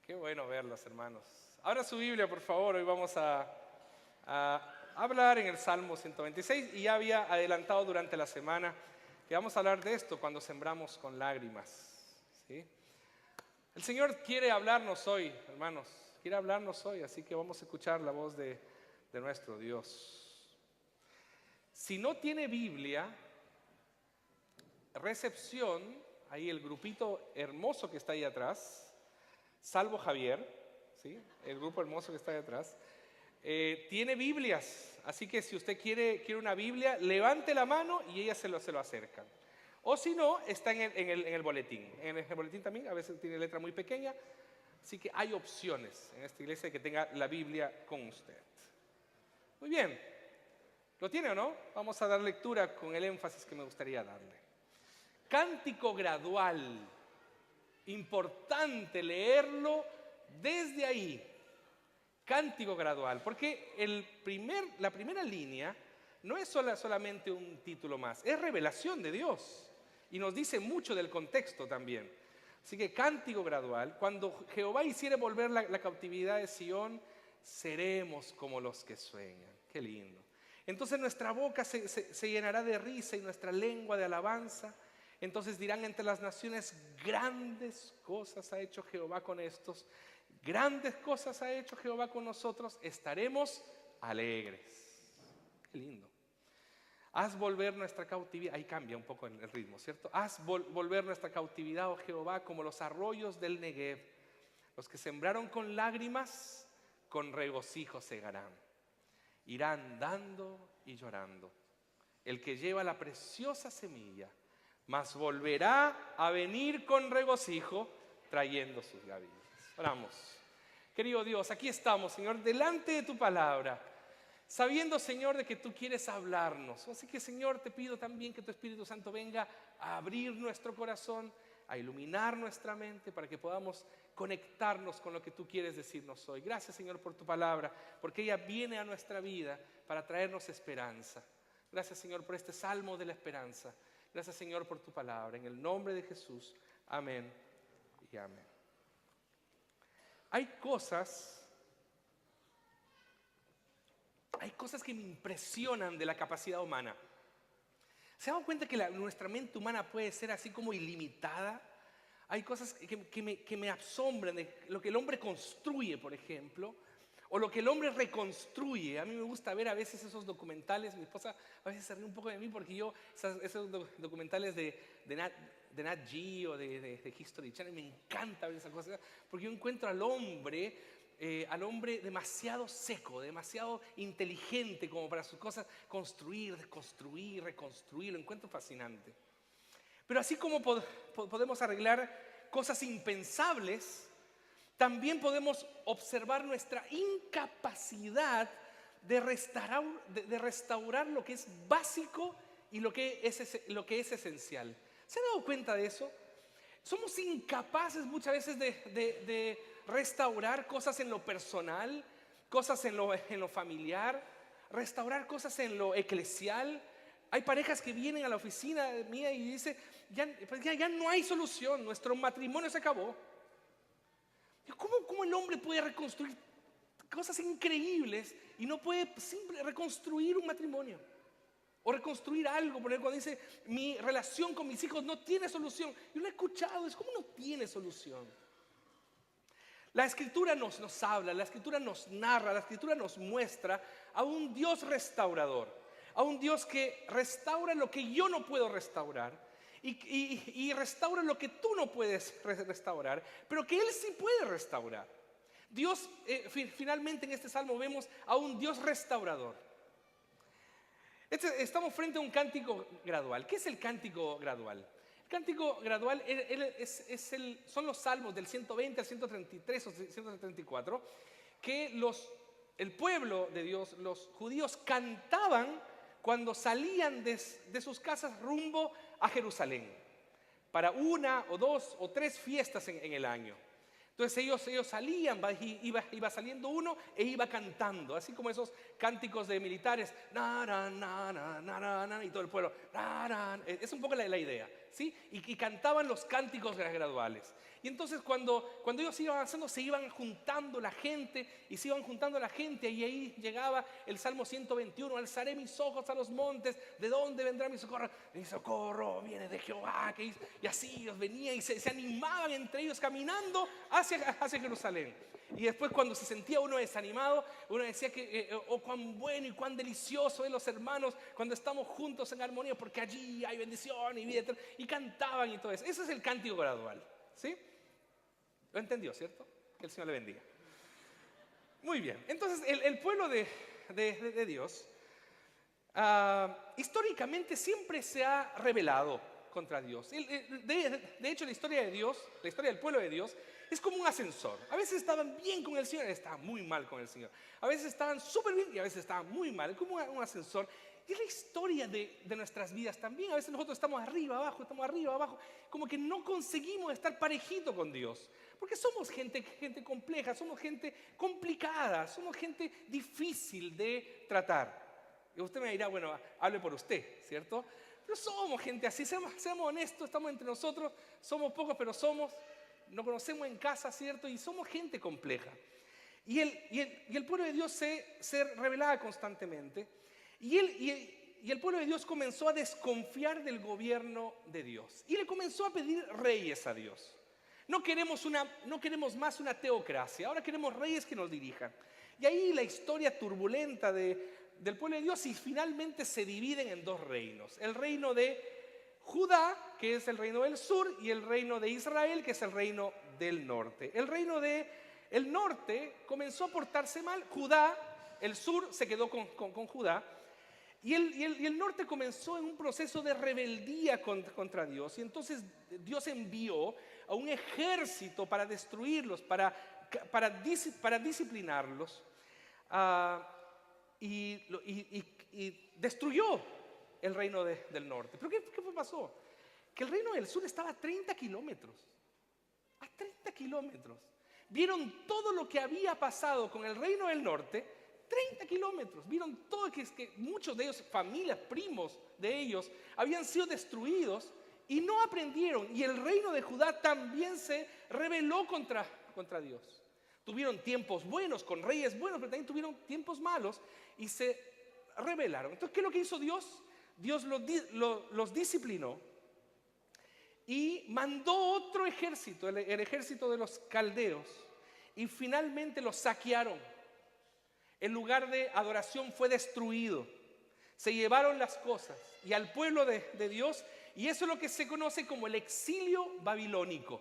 Qué bueno verlos, hermanos. Abra su Biblia, por favor. Hoy vamos a hablar en el Salmo 126 y ya había adelantado durante la semana que vamos a hablar de esto cuando sembramos con lágrimas, ¿sí? El Señor quiere hablarnos hoy, hermanos. Quiere hablarnos hoy, así que vamos a escuchar la voz de nuestro Dios. Si no tiene Biblia, recepción, ahí el grupito hermoso que está ahí atrás, salvo Javier, ¿sí? El grupo hermoso que está ahí atrás, tiene Biblias. Así que si usted quiere una Biblia, levante la mano y ellas se lo acercan. O si no, está en el boletín. En el boletín también a veces tiene letra muy pequeña. Así que hay opciones en esta iglesia que tenga la Biblia con usted. Muy bien. ¿Lo tiene o no? Vamos a dar lectura con el énfasis que me gustaría darle. Cántico gradual. Importante leerlo desde ahí. Cántico gradual. Porque la primera línea no es solamente un título más. Es revelación de Dios. Y nos dice mucho del contexto también. Así que cántico gradual. Cuando Jehová hiciere volver la cautividad de Sión, seremos como los que sueñan. Qué lindo. Entonces nuestra boca se llenará de risa y nuestra lengua de alabanza. Entonces dirán entre las naciones, grandes cosas ha hecho Jehová con estos. Grandes cosas ha hecho Jehová con nosotros. Estaremos alegres. Qué lindo. Haz volver nuestra cautividad. Ahí cambia un poco el ritmo, ¿cierto? Haz volver nuestra cautividad, oh Jehová, como los arroyos del Negev. Los que sembraron con lágrimas, con regocijo segarán. Irán dando y llorando. El que lleva la preciosa semilla, mas volverá a venir con regocijo, trayendo sus gavillas. Oramos. Querido Dios, aquí estamos, Señor, delante de tu palabra, sabiendo, Señor, de que tú quieres hablarnos. Así que, Señor, te pido también que tu Espíritu Santo venga a abrir nuestro corazón, a iluminar nuestra mente para que podamos conectarnos con lo que tú quieres decirnos hoy. Gracias, Señor, por tu palabra, porque ella viene a nuestra vida para traernos esperanza. Gracias, Señor, por este salmo de la esperanza. Gracias, Señor, por tu palabra. En el nombre de Jesús. Amén y amén. Hay cosas que me impresionan de la capacidad humana. ¿Se dan cuenta que nuestra mente humana puede ser así como ilimitada? Hay cosas que me asombran de lo que el hombre construye, por ejemplo, o lo que el hombre reconstruye. A mí me gusta ver a veces esos documentales. Mi esposa a veces se ríe un poco de mí porque yo, esos documentales de Nat Geo, de History Channel, me encanta ver esas cosas porque yo encuentro al hombre demasiado seco, demasiado inteligente como para sus cosas construir, desconstruir, reconstruir. Lo encuentro fascinante. Pero así como podemos arreglar cosas impensables, también podemos observar nuestra incapacidad de restaurar lo que es básico y lo que es esencial. ¿Se han dado cuenta de eso? Somos incapaces muchas veces de restaurar cosas en lo personal, cosas en lo familiar, restaurar cosas en lo eclesial. Hay parejas que vienen a la oficina mía y dicen, ya no hay solución, nuestro matrimonio se acabó. ¿Cómo el hombre puede reconstruir cosas increíbles y no puede reconstruir un matrimonio? O reconstruir algo, por ejemplo, cuando dice, mi relación con mis hijos no tiene solución. Yo lo he escuchado, es como no tiene solución. La Escritura nos habla, la Escritura nos narra, la Escritura nos muestra a un Dios restaurador, a un Dios que restaura lo que yo no puedo restaurar. Y restaura lo que tú no puedes restaurar, pero que Él sí puede restaurar. Dios, finalmente en este salmo vemos a un Dios restaurador. Estamos frente a un cántico gradual. ¿Qué es el cántico gradual? El cántico gradual son los salmos del 120 al 133 o 134 que el pueblo de Dios, los judíos, cantaban cuando salían de sus casas rumbo a Jerusalén para una o dos o tres fiestas en el año. Entonces ellos salían, iba saliendo uno e iba cantando, así como esos cánticos de militares, na, na, na, na, na, na, na, y todo el pueblo, na, na. Es un poco la idea. ¿sí? Y cantaban los cánticos graduales. Y entonces cuando ellos iban avanzando, se iban juntando la gente, y se iban juntando la gente, y ahí llegaba el Salmo 121, alzaré mis ojos a los montes, ¿de dónde vendrá mi socorro? Mi socorro viene de Jehová, y así ellos venían y se animaban entre ellos caminando hacia Jerusalén. Y después cuando se sentía uno desanimado, uno decía que oh, cuán bueno y cuán delicioso es los hermanos cuando estamos juntos en armonía, porque allí hay bendición y vida eterna, y cantaban y todo eso. Ese es el cántico gradual, ¿sí? ¿Lo entendió, cierto? Que el Señor le bendiga. Muy bien, entonces el pueblo de Dios históricamente siempre se ha rebelado contra Dios. De hecho, la historia de Dios, la historia del pueblo de Dios, es como un ascensor. A veces estaban bien con el Señor, estaban muy mal con el Señor. A veces estaban súper bien y a veces estaban muy mal, como un ascensor. Y es la historia de nuestras vidas también. A veces nosotros estamos arriba, abajo, como que no conseguimos estar parejito con Dios. Porque somos gente compleja, somos gente complicada, somos gente difícil de tratar. Y usted me dirá, bueno, hable por usted, ¿cierto? Pero somos gente así, seamos honestos, estamos entre nosotros, somos pocos, pero nos conocemos en casa, ¿cierto? Y somos gente compleja. Y el pueblo de Dios se rebelaba constantemente. Y el pueblo de Dios comenzó a desconfiar del gobierno de Dios. Y le comenzó a pedir reyes a Dios. No queremos más una teocracia, ahora queremos reyes que nos dirijan. Y ahí la historia turbulenta del pueblo de Dios, y finalmente se dividen en dos reinos. El reino de Judá, que es el reino del sur, y el reino de Israel, que es el reino del norte. El reino del norte comenzó a portarse mal. Judá, el sur se quedó con Judá, y el norte comenzó en un proceso de rebeldía contra Dios. Y entonces Dios envió a un ejército para destruirlos, para disciplinarlos, y destruyó el reino del norte. ¿Pero qué pasó? Que el reino del sur estaba a 30 kilómetros. A 30 kilómetros. Vieron todo lo que había pasado con el reino del norte. 30 kilómetros. Vieron todo, que muchos de ellos, familias, primos de ellos, habían sido destruidos y no aprendieron. Y el reino de Judá también se rebeló contra Dios. Tuvieron tiempos buenos, con reyes buenos, pero también tuvieron tiempos malos y se rebelaron. Entonces, ¿qué es lo que hizo Dios? Dios los disciplinó y mandó otro ejército, el ejército de los caldeos, y finalmente los saquearon. El lugar de adoración fue destruido. Se llevaron las cosas y al pueblo de Dios, y eso es lo que se conoce como el exilio babilónico.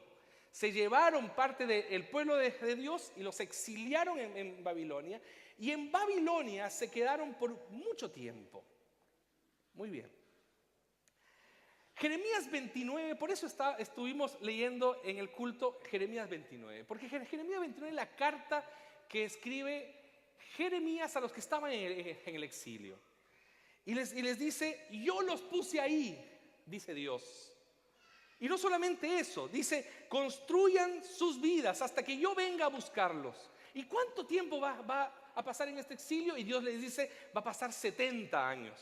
Se llevaron parte del pueblo de Dios y los exiliaron en Babilonia, y en Babilonia se quedaron por mucho tiempo. Muy bien. Jeremías 29, por eso estuvimos leyendo en el culto Jeremías 29, porque Jeremías 29 es la carta que escribe Jeremías a los que estaban en el exilio. Y les dice, yo los puse ahí, dice Dios. Y no solamente eso, dice, construyan sus vidas hasta que yo venga a buscarlos. ¿Y cuánto tiempo va a pasar en este exilio? Y Dios les dice, va a pasar 70 años.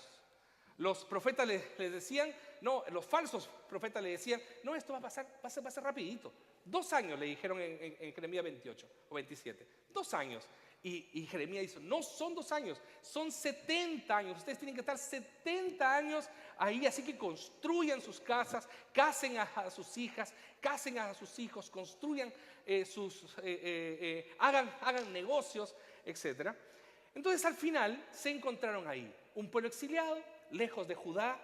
Los profetas les decían, no, los falsos profetas le decían, no, esto va a pasar rapidito. 2 años le dijeron en Jeremías 28 o 27, 2 años. Y Jeremías dice, no son 2 años, son 70 años. Ustedes tienen que estar 70 años ahí, así que construyan sus casas, casen a sus hijas, casen a sus hijos, construyan hagan negocios, etc. Entonces al final se encontraron ahí, un pueblo exiliado, lejos de Judá.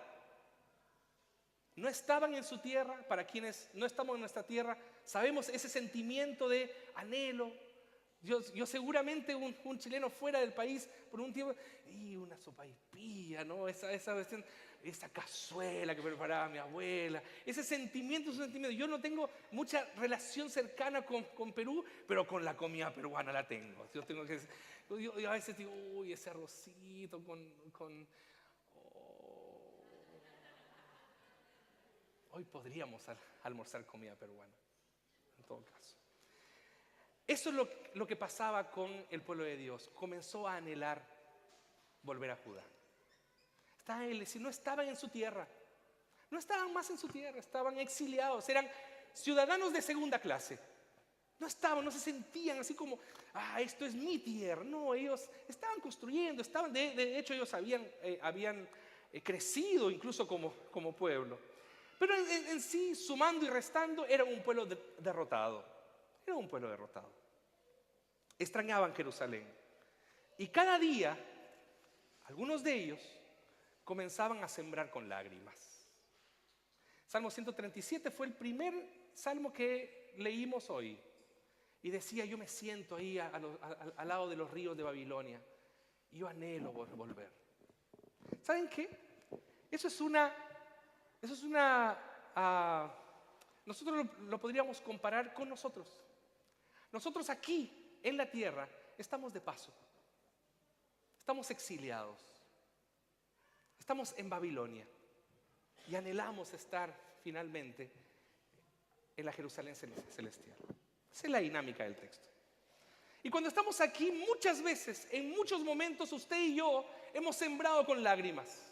No estaban en su tierra. Para quienes no estamos en nuestra tierra, sabemos ese sentimiento de anhelo. Yo seguramente un chileno fuera del país por un tiempo, y una sopaipilla, ¿no? Esa cazuela que preparaba mi abuela, ese sentimiento. Yo no tengo mucha relación cercana con Perú, pero con la comida peruana la tengo. Yo a veces digo, uy, ese arrocito con hoy podríamos almorzar comida peruana, en todo caso. Eso es lo que pasaba con el pueblo de Dios. Comenzó a anhelar volver a Judá. No estaban en su tierra. No estaban más en su tierra, estaban exiliados, eran ciudadanos de segunda clase. No estaban, no se sentían así como, esto es mi tierra. No, ellos estaban construyendo, de hecho ellos habían crecido incluso como pueblo. Pero en sí, sumando y restando, era un pueblo derrotado. Era un pueblo derrotado. Extrañaban Jerusalén. Y cada día, algunos de ellos comenzaban a sembrar con lágrimas. Salmo 137 fue el primer salmo que leímos hoy. Y decía, yo me siento ahí al lado de los ríos de Babilonia. Y yo anhelo volver. ¿Saben qué? Nosotros lo podríamos comparar con nosotros. Nosotros aquí, en la tierra, estamos de paso. Estamos exiliados. Estamos en Babilonia. Y anhelamos estar finalmente en la Jerusalén celestial. Esa es la dinámica del texto. Y cuando estamos aquí, muchas veces, en muchos momentos, usted y yo hemos sembrado con lágrimas.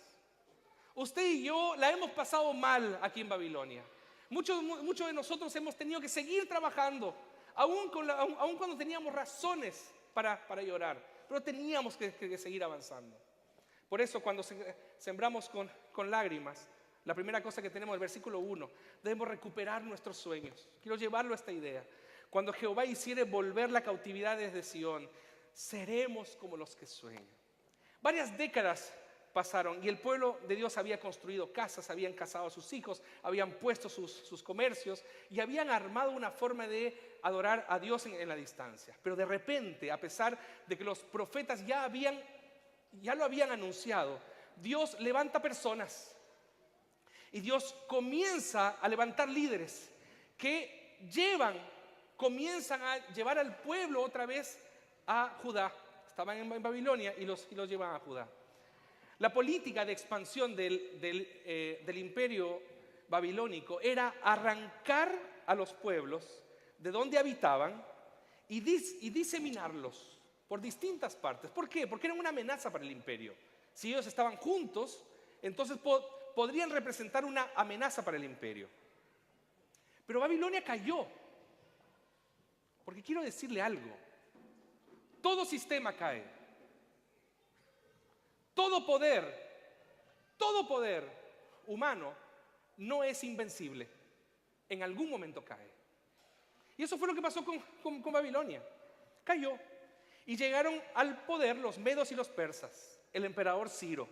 Usted y yo la hemos pasado mal aquí en Babilonia. Muchos de nosotros hemos tenido que seguir trabajando, aún cuando teníamos razones para llorar, pero teníamos que seguir avanzando. Por eso cuando sembramos con lágrimas, la primera cosa que tenemos, el versículo 1, debemos recuperar nuestros sueños. Quiero llevarlo a esta idea. Cuando Jehová hiciere volver la cautividad desde Sión, seremos como los que sueñan. Varias décadas pasaron y el pueblo de Dios había construido casas, habían casado a sus hijos, habían puesto sus comercios y habían armado una forma de adorar a Dios en la distancia. Pero de repente, a pesar de que los profetas ya lo habían anunciado, Dios levanta personas y Dios comienza a levantar líderes que comienzan a llevar al pueblo otra vez a Judá. Estaban en Babilonia y los llevan a Judá. La política de expansión del imperio babilónico era arrancar a los pueblos de donde habitaban y diseminarlos por distintas partes. ¿Por qué? Porque eran una amenaza para el imperio. Si ellos estaban juntos, entonces podrían representar una amenaza para el imperio. Pero Babilonia cayó. Porque quiero decirle algo. Todo sistema cae. Todo poder humano no es invencible. En algún momento cae. Y eso fue lo que pasó con Babilonia. Cayó. Y llegaron al poder los medos y los persas, el emperador Ciro.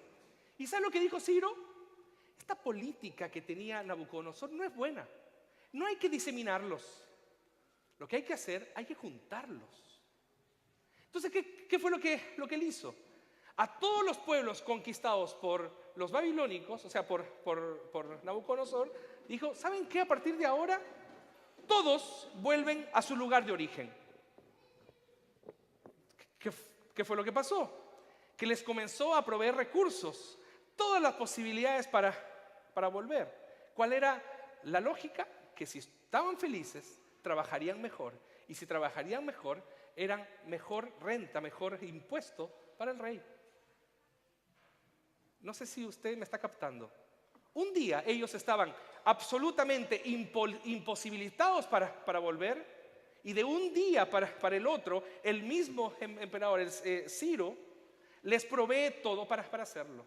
¿Y sabe lo que dijo Ciro? Esta política que tenía Nabucodonosor no es buena. No hay que diseminarlos. Lo que hay que hacer, hay que juntarlos. Entonces, ¿qué fue lo que él hizo? A todos los pueblos conquistados por los babilónicos, o sea, por Nabucodonosor, dijo, ¿saben qué? A partir de ahora, todos vuelven a su lugar de origen. ¿Qué fue lo que pasó? Que les comenzó a proveer recursos, todas las posibilidades para volver. ¿Cuál era la lógica? Que si estaban felices, trabajarían mejor. Y si trabajarían mejor, eran mejor renta, mejor impuesto para el rey. No sé si usted me está captando. Un día ellos estaban absolutamente imposibilitados para volver. Y de un día para el otro, el mismo emperador, Ciro, les provee todo para hacerlo.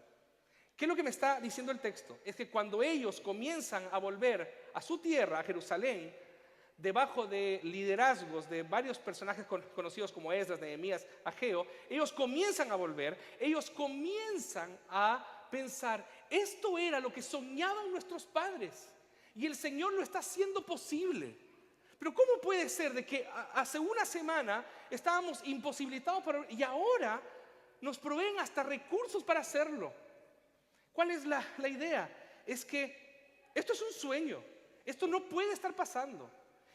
¿Qué es lo que me está diciendo el texto? Es que cuando ellos comienzan a volver a su tierra, a Jerusalén, debajo de liderazgos de varios personajes conocidos como Esdras, Nehemías, Ageo, ellos comienzan a volver, ellos comienzan a pensar, esto era lo que soñaban nuestros padres y el Señor lo está haciendo posible. Pero ¿cómo puede ser de que hace una semana estábamos imposibilitados y ahora nos proveen hasta recursos para hacerlo? ¿Cuál es la idea? Es que esto es un sueño, esto no puede estar pasando.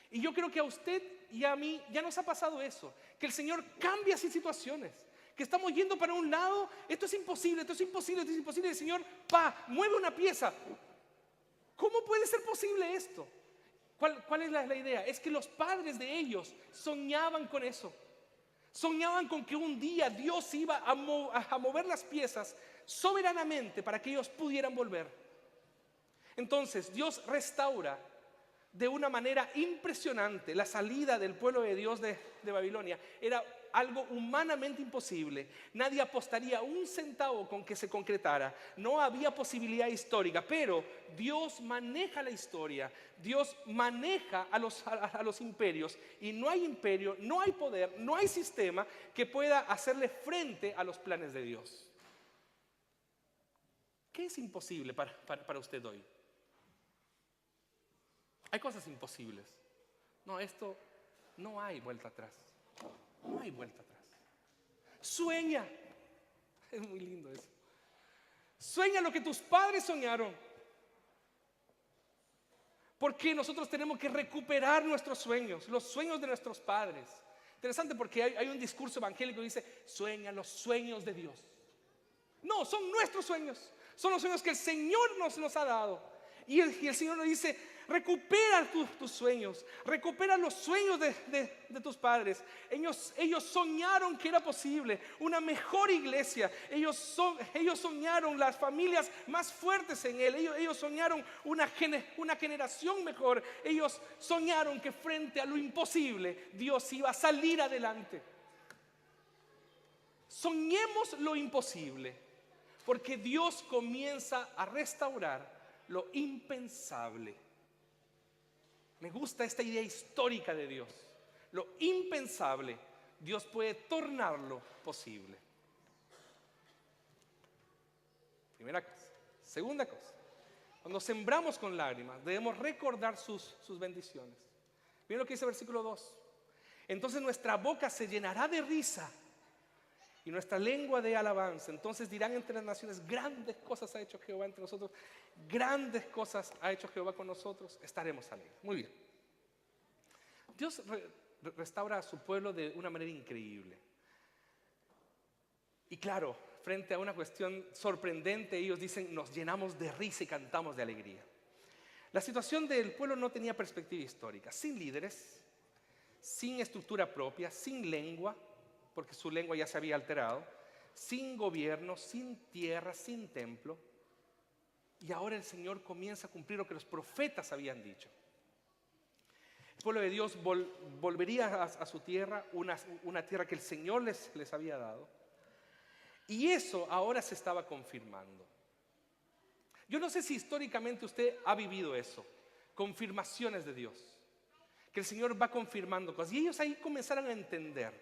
Y yo creo que a usted y a mí ya nos ha pasado eso, que el Señor cambia así situaciones, que estamos yendo para un lado, esto es imposible, esto es imposible, esto es imposible, y el Señor, mueve una pieza. ¿Cómo puede ser posible esto? ¿Cuál es la idea? Es que los padres de ellos soñaban con eso. Soñaban con que un día Dios iba a mover las piezas soberanamente para que ellos pudieran volver. Entonces Dios restaura de una manera impresionante la salida del pueblo de Dios de Babilonia. Era algo humanamente imposible. Nadie apostaría un centavo con que se concretara. No había posibilidad histórica, pero Dios maneja la historia. Dios maneja a los imperios, y no hay imperio, no hay poder, no hay sistema que pueda hacerle frente a los planes de Dios. ¿Qué es imposible para usted hoy? Hay cosas imposibles. No, esto no hay vuelta atrás. No hay vuelta atrás. Sueña. Es muy lindo eso. Sueña lo que tus padres soñaron. Porque nosotros tenemos que recuperar nuestros sueños, los sueños de nuestros padres. Interesante, porque hay un discurso evangélico que dice: sueña los sueños de Dios. No, son nuestros sueños. Son los sueños que el Señor nos ha dado. Y el Señor nos dice: recupera tus sueños, recupera los sueños de tus padres. Ellos soñaron que era posible una mejor iglesia. Ellos soñaron las familias más fuertes en Él. Ellos soñaron una generación mejor. Ellos soñaron que frente a lo imposible Dios iba a salir adelante. Soñemos lo imposible, porque Dios comienza a restaurar lo impensable. Me gusta esta idea histórica de Dios. Lo impensable, Dios puede tornarlo posible. Primera cosa. Segunda cosa, cuando sembramos con lágrimas, debemos recordar sus bendiciones. Miren lo que dice el versículo 2. Entonces nuestra boca se llenará de risa y nuestra lengua de alabanza. Entonces dirán entre las naciones: grandes cosas ha hecho Jehová entre nosotros. Grandes cosas ha hecho Jehová con nosotros. Estaremos alegres. Muy bien. Dios restaura a su pueblo de una manera increíble. Y claro, frente a una cuestión sorprendente, ellos dicen: nos llenamos de risa y cantamos de alegría. La situación del pueblo no tenía perspectiva histórica. Sin líderes, sin estructura propia, sin lengua, porque su lengua ya se había alterado, sin gobierno, sin tierra, sin templo. Y ahora el Señor comienza a cumplir lo que los profetas habían dicho. El pueblo de Dios volvería a su tierra, una tierra que el Señor les había dado. Y eso ahora se estaba confirmando. Yo no sé si históricamente usted ha vivido eso, confirmaciones de Dios, que el Señor va confirmando cosas. Y ellos ahí comenzaron a entender.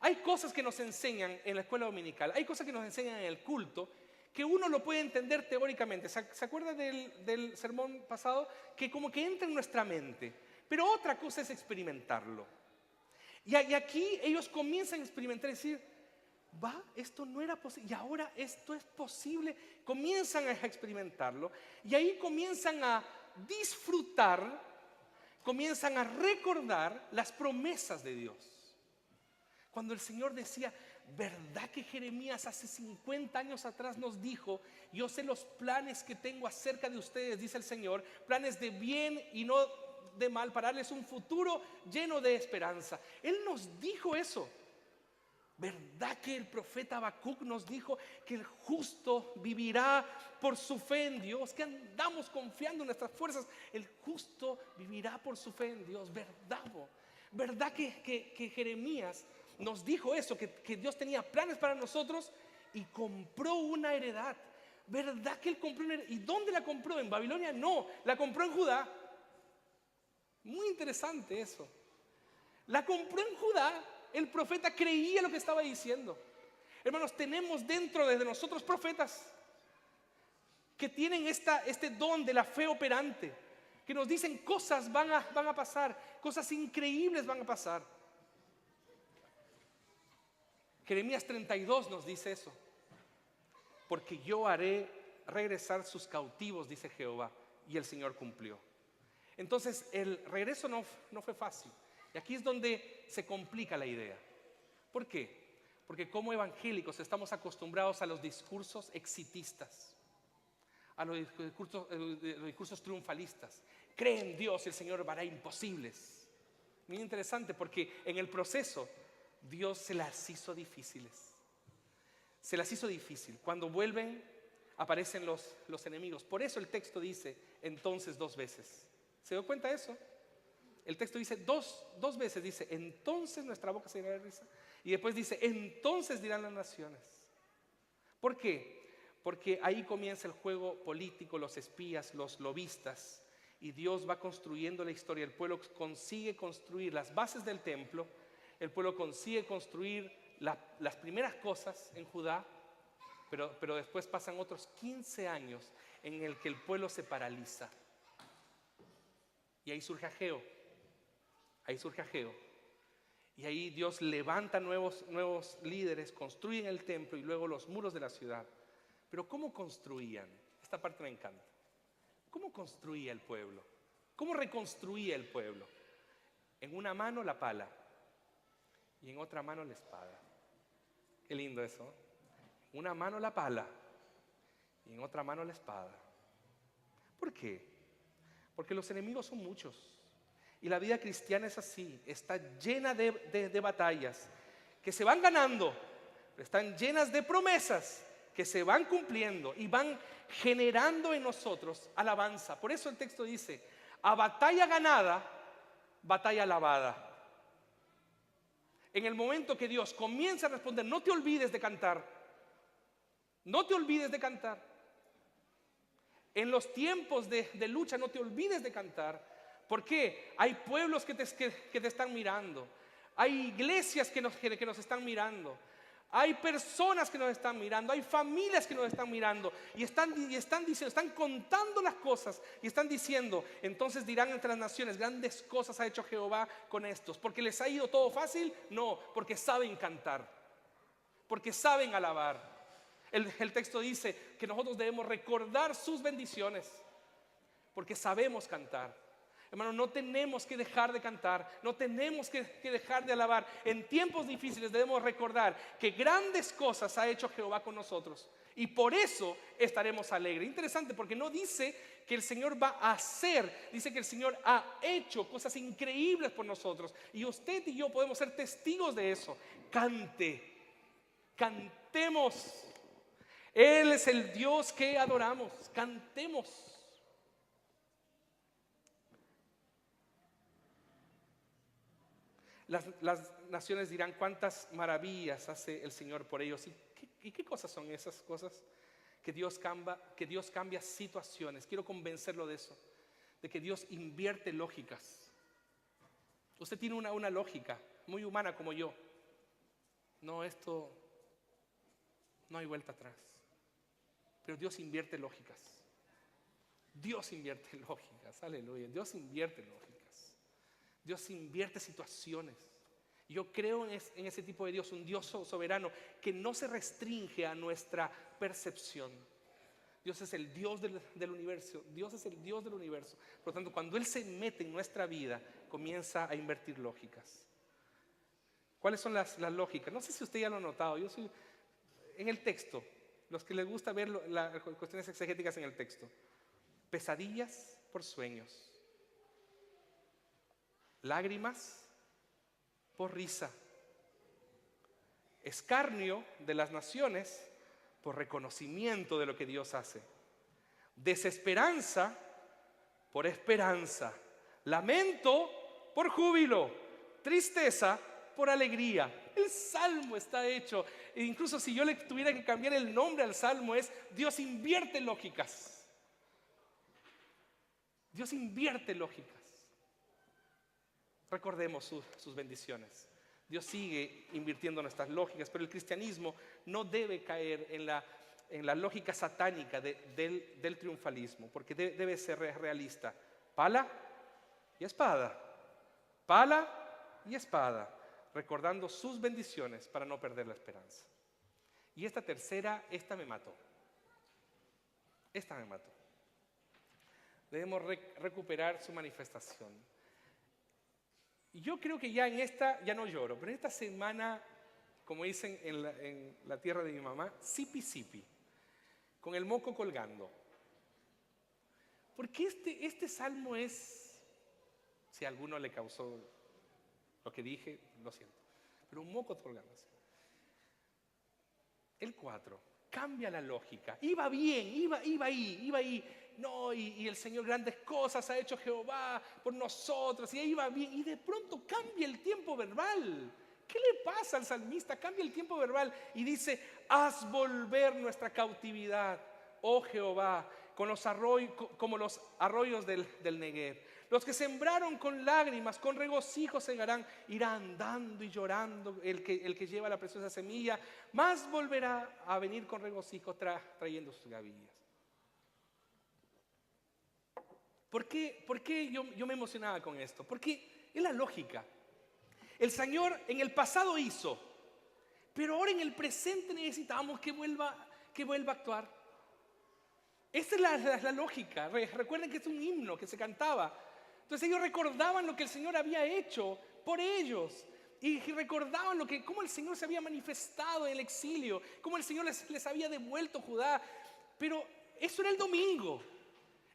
Hay cosas que nos enseñan en la escuela dominical, hay cosas que nos enseñan en el culto, que uno lo puede entender teóricamente. ¿Se acuerda del sermón pasado? Que como que entra en nuestra mente, pero otra cosa es experimentarlo. Y aquí ellos comienzan a experimentar y decir: esto no era posible y ahora esto es posible. Comienzan a experimentarlo y ahí comienzan a disfrutar, comienzan a recordar las promesas de Dios. Cuando el Señor decía: ¿verdad que Jeremías hace 50 años atrás nos dijo: yo sé los planes que tengo acerca de ustedes, dice el Señor, planes de bien y no de mal, para darles un futuro lleno de esperanza? Él nos dijo eso. ¿Verdad que el profeta Habacuc nos dijo que el justo vivirá por su fe en Dios? Que andamos confiando en nuestras fuerzas. El justo vivirá por su fe en Dios. ¿Verdad que Jeremías nos dijo eso? Que Dios tenía planes para nosotros y compró una heredad. ¿Verdad que él compró una heredad? ¿Y dónde la compró? ¿En Babilonia? No, la compró en Judá. Muy interesante eso. La compró en Judá. El profeta creía lo que estaba diciendo. Hermanos, tenemos dentro de nosotros profetas que tienen este don de la fe operante, que nos dicen cosas van a pasar, cosas increíbles van a pasar. Jeremías 32 nos dice eso. Porque yo haré regresar sus cautivos, dice Jehová, y el Señor cumplió. Entonces el regreso no fue fácil. Y aquí es donde se complica la idea. ¿Por qué? Porque como evangélicos estamos acostumbrados a los discursos exitistas, a los discursos triunfalistas. Cree en Dios y el Señor hará imposibles. Muy interesante, porque en el proceso Dios se las hizo difíciles. Se las hizo difícil. Cuando vuelven aparecen los enemigos. Por eso el texto dice entonces 2 veces. ¿Se dio cuenta de eso? El texto dice dos veces, dice entonces nuestra boca se llenará de risa. Y después dice entonces dirán las naciones. ¿Por qué? Porque ahí comienza el juego político, los espías, los lobistas. Y Dios va construyendo la historia. El pueblo consigue construir las bases del templo. El pueblo consigue construir las primeras cosas en Judá. Pero después pasan otros 15 años en el que el pueblo se paraliza. Y ahí surge Ageo. Y ahí Dios levanta nuevos líderes, construyen el templo y luego los muros de la ciudad. Pero ¿cómo construían? Esta parte me encanta. ¿Cómo construía el pueblo? ¿Cómo reconstruía el pueblo? En una mano la pala y en otra mano la espada. Qué lindo eso. En una mano la pala y en otra mano la espada. ¿Por qué? Porque los enemigos son muchos. Y la vida cristiana es así, está llena de batallas que se van ganando, están llenas de promesas que se van cumpliendo y van generando en nosotros alabanza. Por eso el texto dice, a batalla ganada, batalla alabada. En el momento que Dios comienza a responder, no te olvides de cantar, no te olvides de cantar. En los tiempos de lucha no te olvides de cantar. ¿Por qué? Hay pueblos que te están mirando. Hay iglesias que nos están mirando. Hay personas que nos están mirando. Hay familias que nos están mirando. Y están diciendo, están contando las cosas. Y están diciendo, entonces dirán entre las naciones, grandes cosas ha hecho Jehová con estos. ¿Porque les ha ido todo fácil? No, porque saben cantar. Porque saben alabar. El texto dice que nosotros debemos recordar sus bendiciones. Porque sabemos cantar. Hermano, no tenemos que dejar de cantar, no tenemos que dejar de alabar. En tiempos difíciles debemos recordar que grandes cosas ha hecho Jehová con nosotros y por eso estaremos alegres. Interesante porque no dice que el Señor va a hacer, dice que el Señor ha hecho cosas increíbles por nosotros y usted y yo podemos ser testigos de eso. Cantemos. Él es el Dios que adoramos, cantemos. Las naciones dirán cuántas maravillas hace el Señor por ellos. ¿Y qué cosas son esas cosas? Que Dios cambia situaciones. Quiero convencerlo de eso, de que Dios invierte lógicas. Usted tiene una lógica muy humana como yo. No, esto no hay vuelta atrás. Pero Dios invierte lógicas. Dios invierte lógicas, aleluya. Dios invierte lógicas. Dios invierte situaciones. Yo creo en ese tipo de Dios, un Dios soberano que no se restringe a nuestra percepción. Dios es el Dios del universo. Dios es el Dios del universo. Por lo tanto, cuando Él se mete en nuestra vida, comienza a invertir lógicas. ¿Cuáles son las lógicas? No sé si usted ya lo ha notado. Yo soy en el texto, los que les gusta ver las cuestiones exegéticas en el texto. Pesadillas por sueños. Lágrimas por risa, escarnio de las naciones por reconocimiento de lo que Dios hace, desesperanza por esperanza, lamento por júbilo, tristeza por alegría. El salmo está hecho, e incluso si yo le tuviera que cambiar el nombre al salmo, es Dios invierte lógicas. Dios invierte lógicas. Recordemos sus bendiciones. Dios sigue invirtiendo nuestras lógicas, pero el cristianismo no debe caer en la lógica satánica del triunfalismo, porque debe ser realista. Pala y espada. Pala y espada, recordando sus bendiciones para no perder la esperanza. Y esta tercera, esta me mató. Debemos recuperar su manifestación. Y yo creo que ya en esta, ya no lloro, pero en esta semana, como dicen en la tierra de mi mamá, sipi, con el moco colgando. Porque este salmo es, si a alguno le causó lo que dije, lo siento, pero un moco colgando. El 4, cambia la lógica. Iba bien, iba ahí. No, y el Señor grandes cosas ha hecho Jehová por nosotros, y ahí iba bien. Y de pronto cambia el tiempo verbal. ¿Qué le pasa al salmista? Cambia el tiempo verbal y dice: haz volver nuestra cautividad, oh Jehová, como los arroyos del Negev. Los que sembraron con lágrimas, con regocijo segarán. Irá andando y llorando el que lleva la preciosa semilla, mas volverá a venir con regocijo trayendo sus gavillas. ¿Por qué yo me emocionaba con esto? Porque es la lógica. El Señor en el pasado hizo, pero ahora en el presente necesitamos que vuelva a actuar. Esta es la lógica. Recuerden que es un himno que se cantaba. Entonces ellos recordaban lo que el Señor había hecho por ellos. Y recordaban cómo el Señor se había manifestado en el exilio, cómo el Señor les había devuelto Judá. Pero eso era el domingo.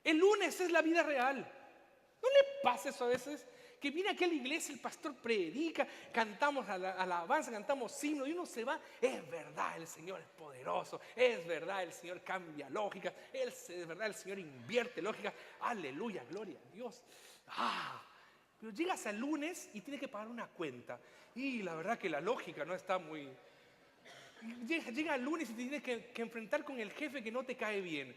El lunes es la vida real. ¿No le pasa eso a veces? Que viene aquí a la iglesia, el pastor predica, cantamos alabanza, cantamos himno y uno se va. Es verdad, el Señor es poderoso. Es verdad, el Señor cambia lógica. Es verdad, el Señor invierte lógica. Aleluya, gloria a Dios. Pero llegas al lunes y tienes que pagar una cuenta. Y la verdad que la lógica no está muy... Llega el lunes y te tienes que enfrentar con el jefe que no te cae bien.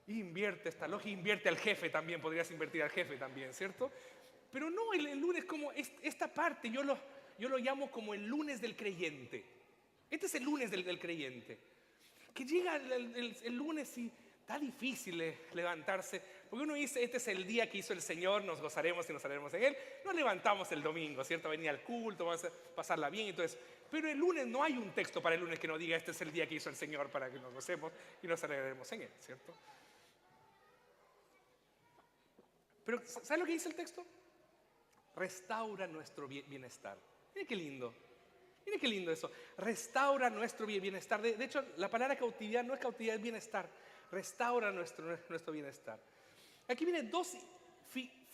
Invierte esta lógica, invierte al jefe también. Podrías invertir al jefe también, ¿cierto? Pero no, el lunes, como esta parte yo lo llamo como el lunes del creyente. Este es el lunes del creyente. Que llega el lunes y está difícil levantarse, porque uno dice: este es el día que hizo el Señor, nos gozaremos y nos alegraremos en Él. Nos levantamos el domingo, ¿cierto? Venir al culto, vamos a pasarla bien y todo eso. Pero el lunes no hay un texto para el lunes que nos diga: este es el día que hizo el Señor para que nos gocemos y nos alegraremos en Él, ¿cierto? Pero ¿sabe lo que dice el texto? Restaura nuestro bienestar. Mire qué lindo. Mire qué lindo eso. Restaura nuestro bienestar. De hecho, la palabra cautividad no es cautividad, es bienestar. Restaura nuestro bienestar. Aquí vienen dos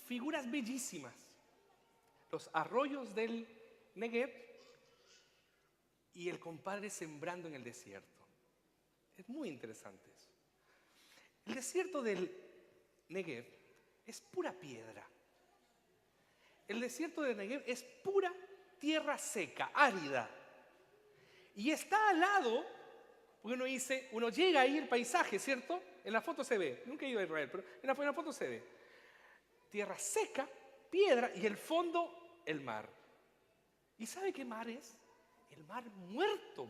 figuras bellísimas. Los arroyos del Negev y el compadre sembrando en el desierto. Es muy interesante eso. El desierto del Negev es pura piedra. El desierto de Negev es pura tierra seca, árida. Y está al lado, porque uno llega ahí el paisaje, ¿cierto? En la foto se ve, nunca he ido a Israel, pero en la foto se ve. Tierra seca, piedra y el fondo, el mar. ¿Y sabe qué mar es? El mar muerto.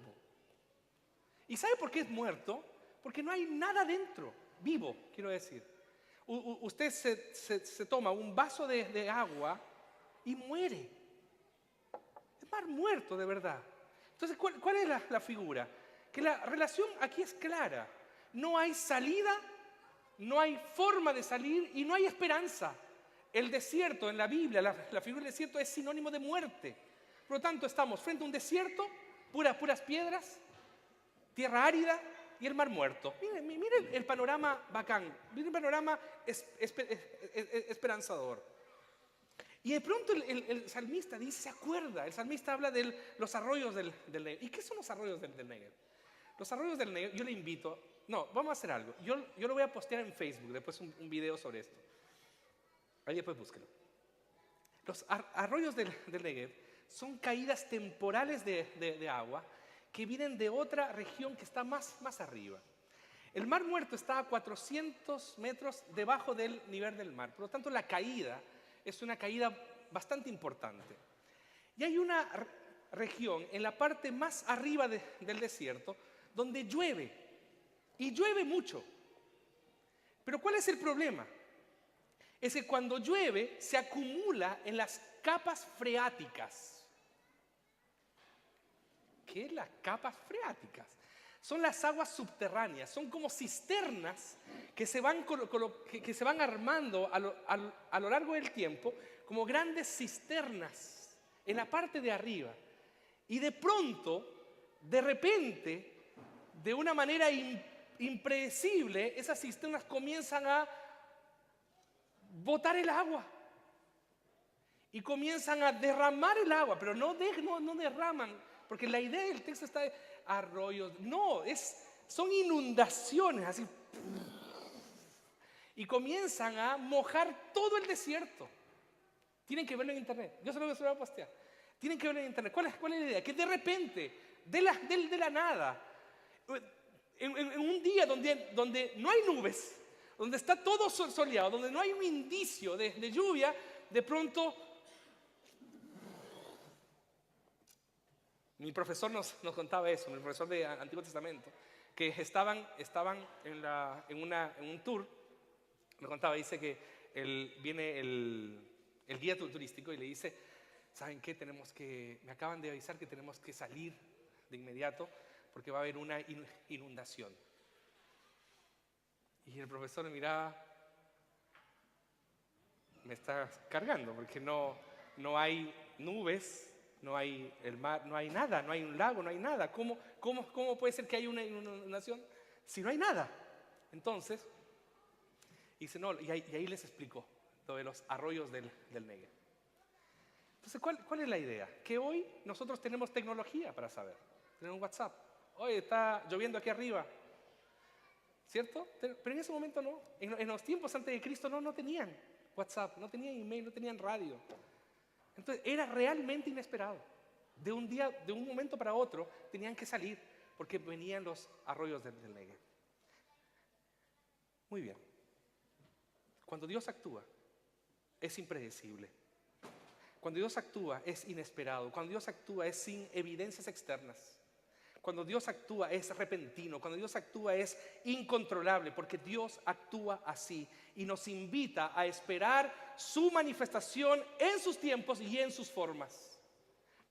¿Y sabe por qué es muerto? Porque no hay nada dentro, vivo, quiero decir. Usted se toma un vaso de agua y muere. Es mar muerto, de verdad. Entonces, ¿cuál es la figura? Que la relación aquí es clara. No hay salida, no hay forma de salir y no hay esperanza. El desierto en la Biblia, la figura del desierto es sinónimo de muerte. Por lo tanto, estamos frente a un desierto, puras piedras, tierra árida y el mar muerto. Miren el panorama bacán, miren el panorama esperanzador. Y de pronto el salmista se acuerda, el salmista habla de los arroyos del Negev. ¿Y qué son los arroyos del Negev? Los arroyos del Negev, yo le invito, vamos a hacer algo. Yo lo voy a postear en Facebook, después un video sobre esto. Ahí después búsquelo. Los arroyos del Negev son caídas temporales de agua que vienen de otra región que está más arriba. El mar muerto está a 400 metros debajo del nivel del mar. Por lo tanto, la caída es una caída bastante importante. Y hay una región en la parte más arriba del desierto donde llueve, y llueve mucho. Pero ¿cuál es el problema? Es que cuando llueve se acumula en las capas freáticas. ¿Qué es las capas freáticas? Son las aguas subterráneas, son como cisternas que se van armando a lo largo del tiempo, como grandes cisternas en la parte de arriba. Y de pronto, de repente, de una manera impredecible, esas cisternas comienzan a botar el agua. Y comienzan a derramar el agua, pero no derraman, porque la idea del texto está de arroyos. No, es son inundaciones, así. Y comienzan a mojar todo el desierto. Tienen que verlo en internet. Yo se lo voy a postear. Tienen que verlo en internet. ¿Cuál es la idea? Que de repente, de la nada, en un día donde no hay nubes, donde está todo soleado, donde no hay un indicio de lluvia, de pronto mi profesor nos contaba eso, mi profesor de Antiguo Testamento, que estaban en un tour. Me contaba, dice que viene el guía turístico y le dice, ¿saben qué? Me acaban de avisar que tenemos que salir de inmediato porque va a haber una inundación. Y el profesor me miraba, me está cargando porque no hay nubes, no hay el mar, no hay nada, no hay un lago, no hay nada. ¿Cómo puede ser que haya una inundación si no hay nada? Entonces, dice, no, y ahí les explicó lo de los arroyos del Negev. Entonces, ¿cuál es la idea? Que hoy nosotros tenemos tecnología para saber. Tenemos WhatsApp. Hoy está lloviendo aquí arriba. ¿Cierto? Pero en ese momento no. En los tiempos antes de Cristo no tenían WhatsApp, no tenían email, no tenían radio. Entonces, era realmente inesperado. De un momento para otro, tenían que salir porque venían los arroyos del Negev. Muy bien. Cuando Dios actúa, es impredecible. Cuando Dios actúa, es inesperado. Cuando Dios actúa, es sin evidencias externas. Cuando Dios actúa, es repentino. Cuando Dios actúa, es incontrolable, porque Dios actúa así y nos invita a esperar su manifestación en sus tiempos y en sus formas.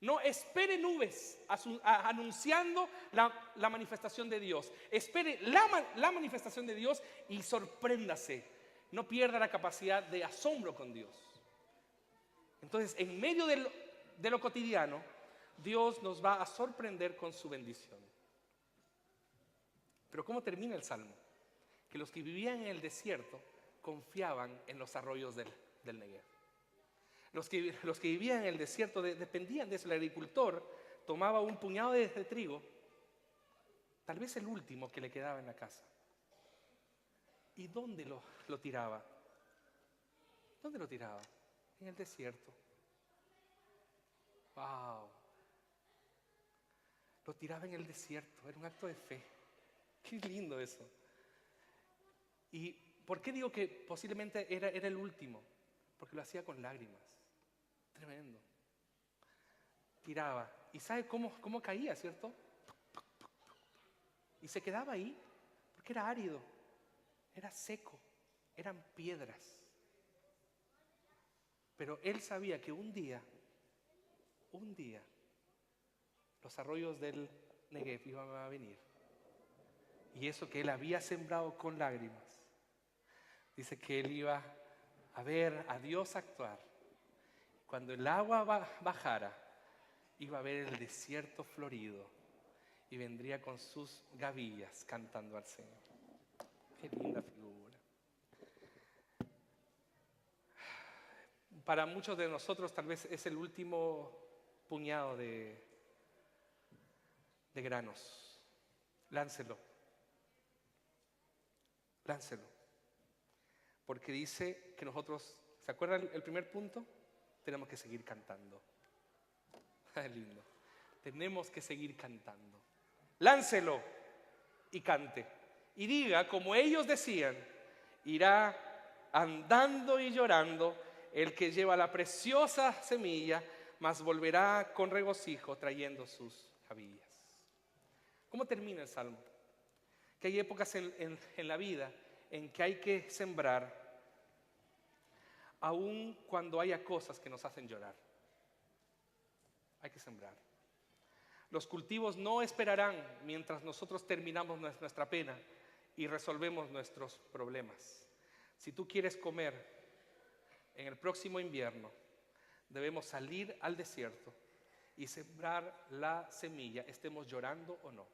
No espere nubes anunciando la manifestación de Dios. Espere la manifestación de Dios y sorpréndase. No pierda la capacidad de asombro con Dios. Entonces, en medio de lo cotidiano, Dios nos va a sorprender con su bendición. Pero ¿cómo termina el Salmo? Que los que vivían en el desierto confiaban en los arroyos del Negev. Los que vivían en el desierto dependían de eso. El agricultor tomaba un puñado de trigo, tal vez el último que le quedaba en la casa. ¿Y dónde lo tiraba? ¿Dónde lo tiraba? En el desierto. ¡Wow! Lo tiraba en el desierto, era un acto de fe. Qué lindo eso. ¿Y por qué digo que posiblemente era el último? Porque lo hacía con lágrimas. Tremendo. Tiraba. ¿Y sabe cómo caía, cierto? Y se quedaba ahí porque era árido, era seco, eran piedras. Pero él sabía que un día, los arroyos del Negev iban a venir. Y eso que él había sembrado con lágrimas, dice que él iba a ver a Dios actuar. Cuando el agua bajara, iba a ver el desierto florido y vendría con sus gavillas cantando al Señor. Qué linda figura. Para muchos de nosotros tal vez es el último puñado de granos. Láncelo. Porque dice que nosotros, ¿se acuerdan el primer punto? Tenemos que seguir cantando. Lindo. Tenemos que seguir cantando. Láncelo y cante. Y diga, como ellos decían, irá andando y llorando el que lleva la preciosa semilla, mas volverá con regocijo trayendo sus gavillas. ¿Cómo termina el Salmo? Que hay épocas en la vida en que hay que sembrar, aun cuando haya cosas que nos hacen llorar. Hay que sembrar. Los cultivos no esperarán mientras nosotros terminamos nuestra pena y resolvemos nuestros problemas. Si tú quieres comer en el próximo invierno, debemos salir al desierto y sembrar la semilla, estemos llorando o no.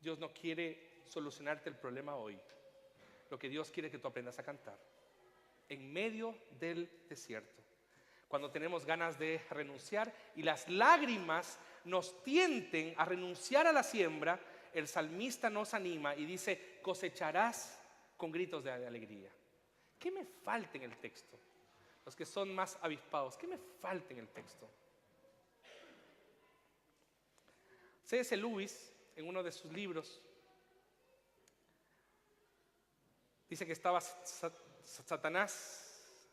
Dios no quiere solucionarte el problema hoy. Lo que Dios quiere es que tú aprendas a cantar en medio del desierto. Cuando tenemos ganas de renunciar y las lágrimas nos tienten a renunciar a la siembra, el salmista nos anima y dice, cosecharás con gritos de alegría. ¿Qué me falta en el texto? Los que son más avispados, ¿qué me falta en el texto? C.S. Lewis, en uno de sus libros, dice que estaba Satanás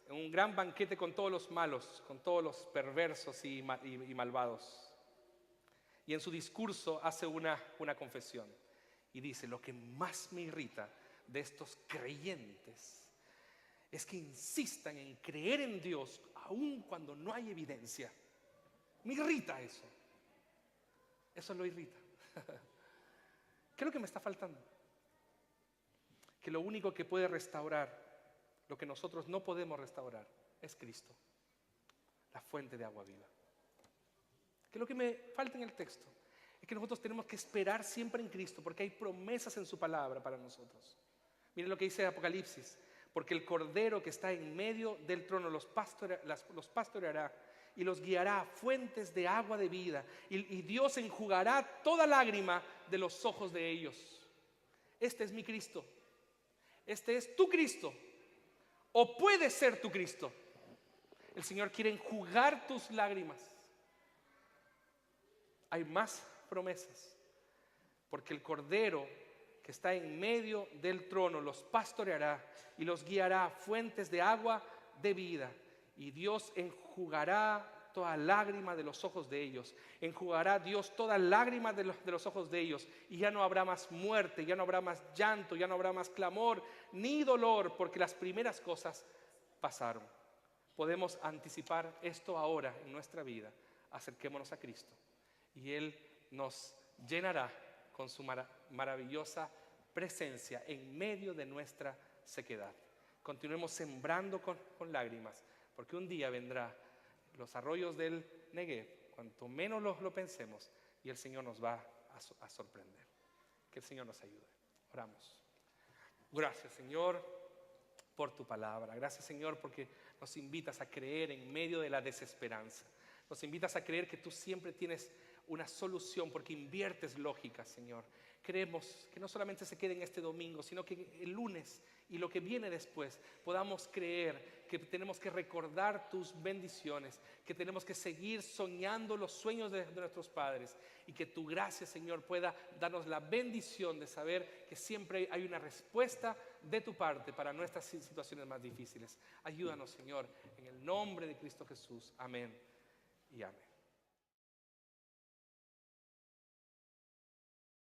en un gran banquete con todos los malos, con todos los perversos y malvados. Y en su discurso hace una confesión y dice, lo que más me irrita de estos creyentes es que insistan en creer en Dios aun cuando no hay evidencia. Me irrita eso. Eso lo irrita. ¿Qué es lo que me está faltando? Que lo único que puede restaurar lo que nosotros no podemos restaurar es Cristo, la fuente de agua viva. ¿Qué es lo que me falta en el texto? Es que nosotros tenemos que esperar siempre en Cristo, porque hay promesas en su palabra para nosotros. Miren lo que dice Apocalipsis: porque el Cordero que está en medio del trono los pastoreará y los guiará a fuentes de agua de vida, y Dios enjugará toda lágrima de los ojos de ellos. Este es mi Cristo. Este es tu Cristo. O puede ser tu Cristo. El Señor quiere enjugar tus lágrimas. Hay más promesas, porque el Cordero que está en medio del trono los pastoreará y los guiará a fuentes de agua de vida, y Dios enjugará toda lágrima de los ojos de ellos. Enjugará Dios toda lágrima de los ojos de ellos, y ya no habrá más muerte, ya no habrá más llanto, ya no habrá más clamor ni dolor, porque las primeras cosas pasaron. Podemos anticipar esto ahora en nuestra vida. Acerquémonos a Cristo y Él nos llenará con su maravillosa presencia en medio de nuestra sequedad. Continuemos sembrando con lágrimas, porque un día vendrá los arroyos del Negev, cuanto menos lo pensemos, y el Señor nos va a sorprender. Que el Señor nos ayude. Oramos. Gracias, Señor, por tu palabra. Gracias, Señor, porque nos invitas a creer en medio de la desesperanza. Nos invitas a creer que tú siempre tienes una solución, porque inviertes lógica, Señor. Creemos que no solamente se quede en este domingo, sino que el lunes y lo que viene después podamos creer que tenemos que recordar tus bendiciones, que tenemos que seguir soñando los sueños de nuestros padres, y que tu gracia, Señor, pueda darnos la bendición de saber que siempre hay una respuesta de tu parte para nuestras situaciones más difíciles. Ayúdanos, Señor, en el nombre de Cristo Jesús. Amén y amén.